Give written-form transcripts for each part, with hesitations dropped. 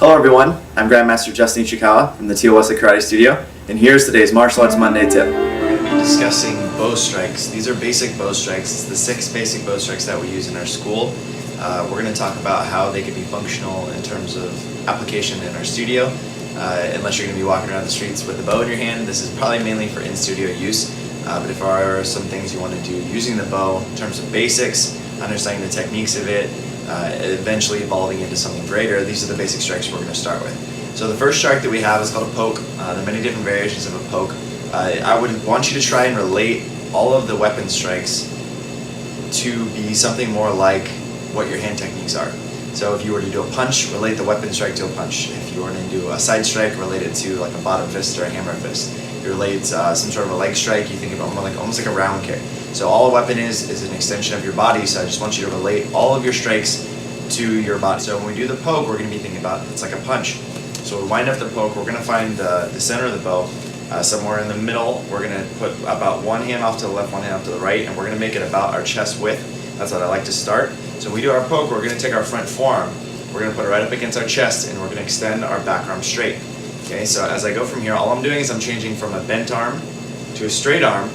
Hello everyone, I'm Grandmaster Justin Ichikawa from the Tiawasa Karate Studio, and here's today's Martial Arts Monday tip. We're going to be discussing bow strikes. These are basic bow strikes. It's the 6 basic bow strikes that we use in our school. We're going to talk about how they can be functional in terms of application in our studio. Unless you're going to be walking around the streets with the bow in your hand, this is probably mainly for in-studio use. But if there are some things you want to do using the bow in terms of basics, understanding the techniques of it, eventually evolving into something greater, these are the basic strikes we're going to start with. So the first strike that we have is called a poke. There are many different variations of a poke. I would want you to try and relate all of the weapon strikes to be something more like what your hand techniques are. So if you were to do a punch, relate the weapon strike to a punch. If you were to do a side strike, relate it to like a bottom fist or a hammer fist. If you relate some sort of a leg strike, you think of it almost like a round kick. So all a weapon is an extension of your body, so I just want you to relate all of your strikes to your body. So when we do the poke, we're going to be thinking about it's like a punch. So we wind up the poke, we're going to find the center of the bow, somewhere in the middle. We're going to put about one hand off to the left, one hand off to the right, and we're going to make it about our chest width. That's what I like to start. So when we do our poke, we're going to take our front forearm, we're going to put it right up against our chest, and we're going to extend our back arm straight. Okay, so as I go from here, all I'm doing is I'm changing from a bent arm to a straight arm,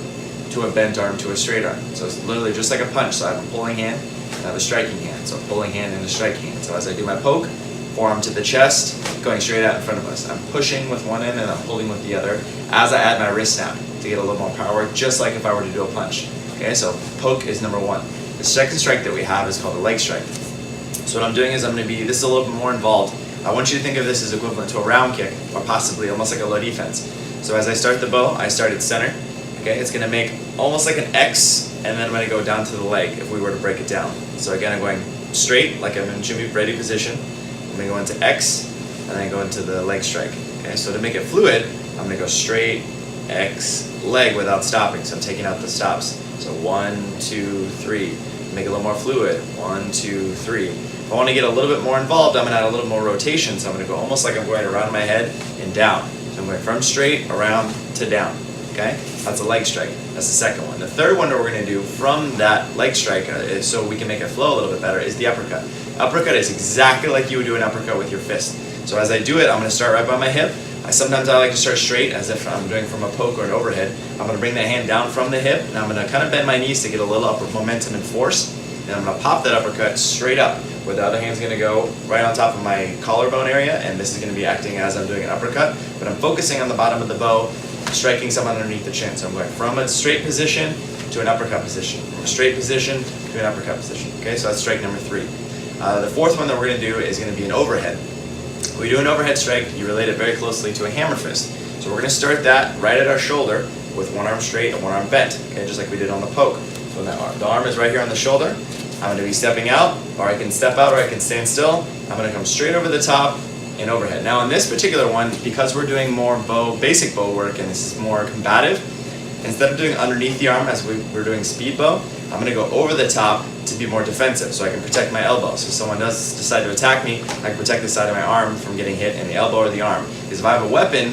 to a bent arm to a straight arm. So it's literally just like a punch. So I have a pulling hand and I have a striking hand. So a pulling hand and a striking hand. So as I do my poke, forearm to the chest, going straight out in front of us. I'm pushing with one end and I'm pulling with the other as I add my wrist snap to get a little more power, just like if I were to do a punch. Okay, so poke is number 1. The second strike that we have is called a leg strike. So what I'm doing is this is a little bit more involved. I want you to think of this as equivalent to a round kick, or possibly almost like a low defense. So as I start the bow, I start at center. Okay, it's going to make almost like an X, and then I'm going to go down to the leg if we were to break it down. So again, I'm going straight, like I'm in should be ready position. I'm going to go into X, and then go into the leg strike. Okay, so to make it fluid, I'm going to go straight, X, leg without stopping. So I'm taking out the stops. So 1, 2, 3. Make it a little more fluid. 1, 2, 3. If I want to get a little bit more involved, I'm going to add a little more rotation. So I'm going to go almost like I'm going around my head and down. So I'm going from straight, around, to down. Okay, that's a leg strike. That's the second one. The third one that we're going to do from that leg strike, so we can make it flow a little bit better, is the uppercut. Uppercut is exactly like you would do an uppercut with your fist. So as I do it, I'm going to start right by my hip. Sometimes I like to start straight, as if I'm doing from a poke or an overhead. I'm going to bring that hand down from the hip, and I'm going to kind of bend my knees to get a little upper momentum and force. And I'm going to pop that uppercut straight up, where the other hand's going to go right on top of my collarbone area, and this is going to be acting as I'm doing an uppercut. But I'm focusing on the bottom of the bow, striking someone underneath the chin. So I'm going from a straight position to an uppercut position, from a straight position to an uppercut position. Okay, so that's strike number 3. The fourth one that we're going to do is going to be an overhead. When we do an overhead strike, you relate it very closely to a hammer fist. So we're going to start that right at our shoulder with one arm straight and one arm bent, okay, just like we did on the poke. So the arm is right here on the shoulder. I'm going to be stepping out, or I can step out, or I can stand still. I'm going to come straight over the top and overhead. Now in this particular one, because we're doing more basic bow work, and this is more combative, instead of doing underneath the arm as we're doing speed bow, I'm going to go over the top to be more defensive, so I can protect my elbow. So if someone does decide to attack me, I can protect the side of my arm from getting hit in the elbow or the arm. Because if I have a weapon,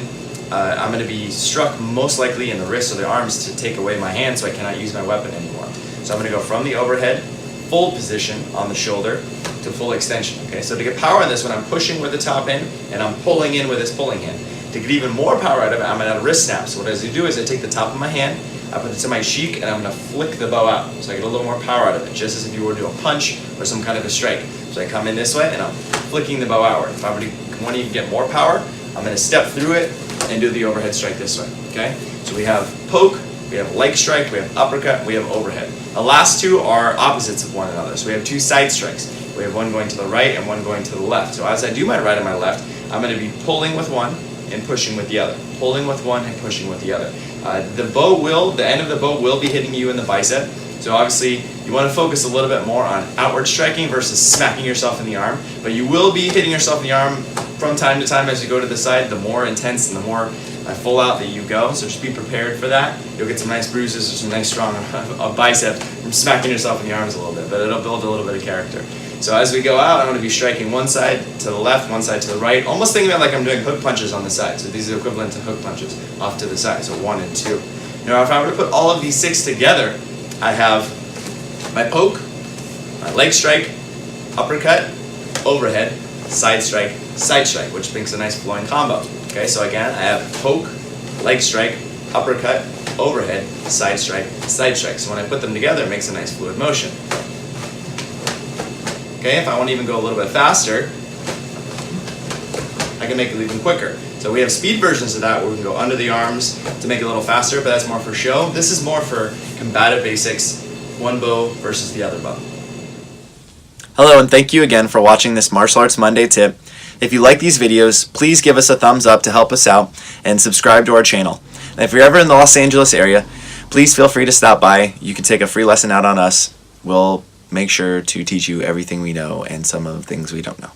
I'm going to be struck most likely in the wrists or the arms to take away my hand, so I cannot use my weapon anymore. So I'm going to go from the overhead, full position on the shoulder, to full extension. Okay, so to get power in this one, I'm pushing with the top end and I'm pulling in with this pulling hand. To get even more power out of it, I'm going to add a wrist snap. So what I do is I take the top of my hand, I put it to my cheek, and I'm going to flick the bow out. So I get a little more power out of it, just as if you were to do a punch or some kind of a strike. So I come in this way and I'm flicking the bow outward. If I want to even get more power, I'm going to step through it and do the overhead strike this way. Okay, so we have poke, we have leg strike, we have uppercut, we have overhead. The last two are opposites of one another. So we have 2 side strikes. We have one going to the right and one going to the left. So as I do my right and my left, I'm going to be pulling with one and pushing with the other. Pulling with one and pushing with the other. The end of the bow will be hitting you in the bicep. So obviously you want to focus a little bit more on outward striking versus smacking yourself in the arm. But you will be hitting yourself in the arm from time to time as you go to the side. The more intense and the more full out that you go. So just be prepared for that. You'll get some nice bruises or some nice strong bicep from smacking yourself in the arms a little bit. But it'll build a little bit of character. So as we go out, I'm going to be striking one side to the left, one side to the right, almost thinking about like I'm doing hook punches on the side. So these are equivalent to hook punches off to the side, so 1 and 2. Now if I were to put all of these 6 together, I have my poke, my leg strike, uppercut, overhead, side strike, which makes a nice flowing combo. Okay, so again, I have poke, leg strike, uppercut, overhead, side strike, side strike. So when I put them together, it makes a nice fluid motion. Okay, if I want to even go a little bit faster, I can make it even quicker. So we have speed versions of that where we can go under the arms to make it a little faster, but that's more for show. This is more for combative basics, one bow versus the other bow. Hello, and thank you again for watching this Martial Arts Monday tip. If you like these videos, please give us a thumbs up to help us out and subscribe to our channel. And if you're ever in the Los Angeles area, please feel free to stop by. You can take a free lesson out on us. We'll make sure to teach you everything we know and some of the things we don't know.